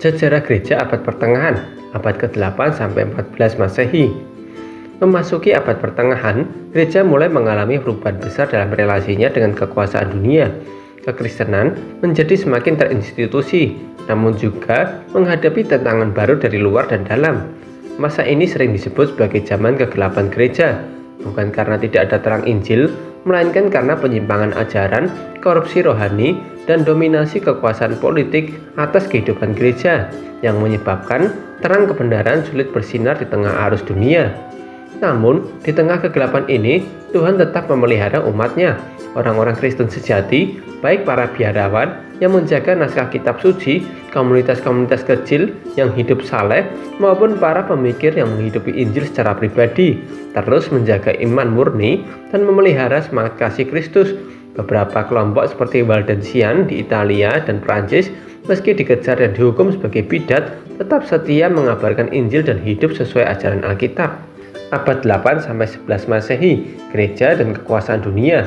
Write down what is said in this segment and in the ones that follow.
Sejarah gereja abad pertengahan, abad ke-8 sampai 14 Masehi. Memasuki abad pertengahan, gereja mulai mengalami perubahan besar dalam relasinya dengan kekuasaan dunia. Kekristenan menjadi semakin terinstitusi, namun juga menghadapi tantangan baru dari luar dan dalam. Masa ini sering disebut sebagai zaman kegelapan gereja, bukan karena tidak ada terang Injil, melainkan karena penyimpangan ajaran, korupsi rohani, dan dominasi kekuasaan politik atas kehidupan gereja yang menyebabkan terang kebenaran sulit bersinar di tengah arus dunia. Namun, di tengah kegelapan ini, Tuhan tetap memelihara umatnya, orang-orang Kristen sejati, baik para biarawan yang menjaga naskah kitab suci, komunitas-komunitas kecil yang hidup saleh, maupun para pemikir yang menghidupi Injil secara pribadi, terus menjaga iman murni dan memelihara semangat kasih Kristus. Beberapa kelompok seperti Waldensian di Italia dan Prancis, meski dikejar dan dihukum sebagai bidat, tetap setia mengabarkan Injil dan hidup sesuai ajaran Alkitab. Abad 8 sampai 11 Masehi, gereja dan kekuasaan dunia.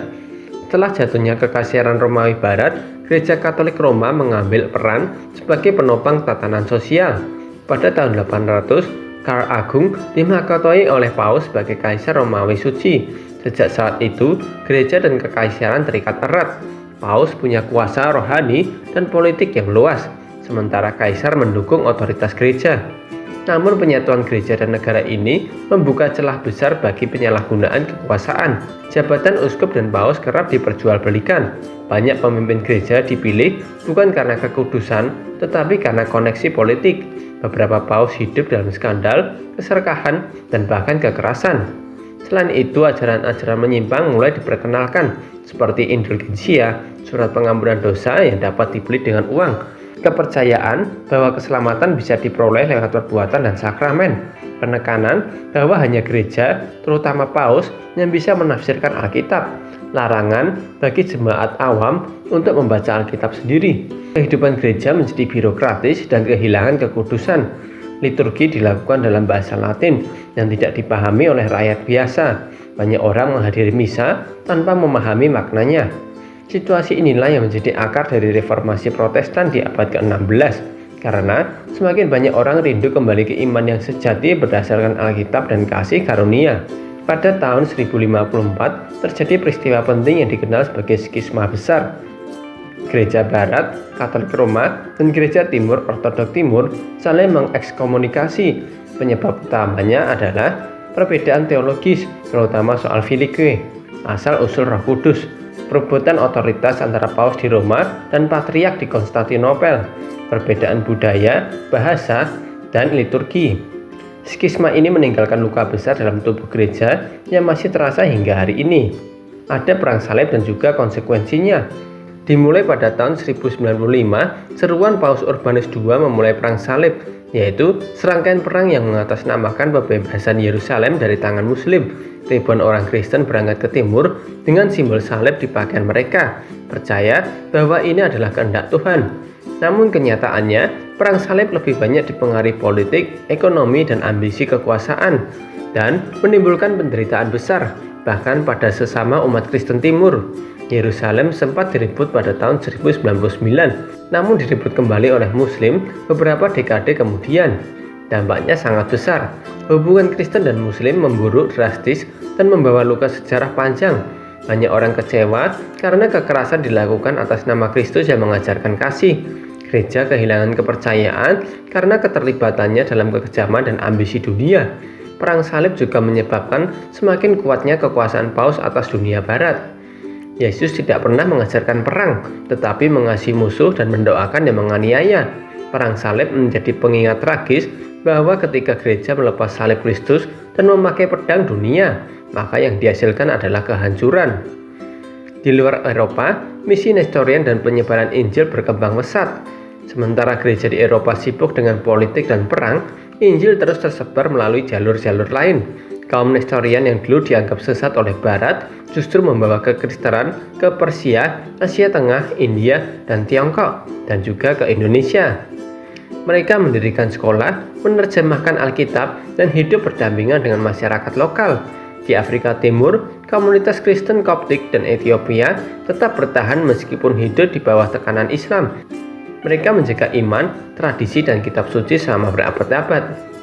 Setelah jatuhnya kekaisaran Romawi Barat, Gereja Katolik Roma mengambil peran sebagai penopang tatanan sosial. Pada tahun 800, Karl Agung dimahkotoi oleh Paus sebagai Kaisar Romawi Suci. Sejak saat itu, gereja dan kekaisaran terikat erat. Paus punya kuasa rohani dan politik yang luas, sementara kaisar mendukung otoritas gereja. Namun penyatuan gereja dan negara ini membuka celah besar bagi penyalahgunaan kekuasaan. Jabatan uskup dan paus kerap diperjualbelikan. Banyak pemimpin gereja dipilih bukan karena kekudusan, tetapi karena koneksi politik. Beberapa paus hidup dalam skandal, keserakahan, dan bahkan kekerasan. Selain itu, ajaran-ajaran menyimpang mulai diperkenalkan, seperti indulgensia, surat pengampunan dosa yang dapat dibeli dengan uang, kepercayaan bahwa keselamatan bisa diperoleh lewat perbuatan dan sakramen, penekanan bahwa hanya gereja, terutama paus, yang bisa menafsirkan Alkitab, larangan bagi jemaat awam untuk membaca Alkitab sendiri. Kehidupan gereja menjadi birokratis dan kehilangan kekudusan. Liturgi dilakukan dalam bahasa Latin yang tidak dipahami oleh rakyat biasa. Banyak orang menghadiri misa tanpa memahami maknanya. Situasi inilah yang menjadi akar dari reformasi Protestan di abad ke-16, karena semakin banyak orang rindu kembali ke iman yang sejati berdasarkan Alkitab dan kasih karunia. Pada tahun 1054 terjadi peristiwa penting yang dikenal sebagai skisma besar. Gereja Barat, Katolik Roma, dan Gereja Timur, Ortodok Timur saling mengekskomunikasi. Penyebab utamanya adalah perbedaan teologis, terutama soal filike, asal-usul Roh Kudus, perebutan otoritas antara paus di Roma dan patriark di Konstantinopel, perbedaan budaya, bahasa, dan liturgi. Skisma ini meninggalkan luka besar dalam tubuh gereja yang masih terasa hingga hari ini. Ada perang salib dan juga konsekuensinya. Dimulai pada tahun 1095, seruan Paus Urbanus II memulai perang salib, yaitu serangkaian perang yang mengatasnamakan pembebasan Yerusalem dari tangan Muslim. Ribuan orang Kristen berangkat ke timur dengan simbol salib di pakaian mereka, percaya bahwa ini adalah kehendak Tuhan. Namun kenyataannya, perang salib lebih banyak dipengaruhi politik, ekonomi, dan ambisi kekuasaan, dan menimbulkan penderitaan besar, bahkan pada sesama umat Kristen Timur. Yerusalem sempat direbut pada tahun 1099, namun direbut kembali oleh Muslim beberapa dekade kemudian. Dampaknya sangat besar. Hubungan Kristen dan Muslim memburuk drastis dan membawa luka sejarah panjang. Banyak orang kecewa karena kekerasan dilakukan atas nama Kristus yang mengajarkan kasih. Gereja kehilangan kepercayaan karena keterlibatannya dalam kekejaman dan ambisi dunia. Perang salib juga menyebabkan semakin kuatnya kekuasaan paus atas dunia barat. Yesus tidak pernah mengajarkan perang, tetapi mengasihi musuh dan mendoakan yang menganiaya. Perang salib menjadi pengingat tragis bahwa ketika gereja melepas salib Kristus dan memakai pedang dunia, maka yang dihasilkan adalah kehancuran. Di luar Eropa, misi Nestorian dan penyebaran Injil berkembang pesat. Sementara gereja di Eropa sibuk dengan politik dan perang, Injil terus tersebar melalui jalur-jalur lain. Kaum Nestorian yang dulu dianggap sesat oleh Barat justru membawa kekristenan ke Persia, Asia Tengah, India, dan Tiongkok, dan juga ke Indonesia. Mereka mendirikan sekolah, menerjemahkan Alkitab, dan hidup berdampingan dengan masyarakat lokal. Di Afrika Timur, komunitas Kristen Koptik dan Ethiopia tetap bertahan meskipun hidup di bawah tekanan Islam. Mereka menjaga iman, tradisi, dan kitab suci selama berabad-abad.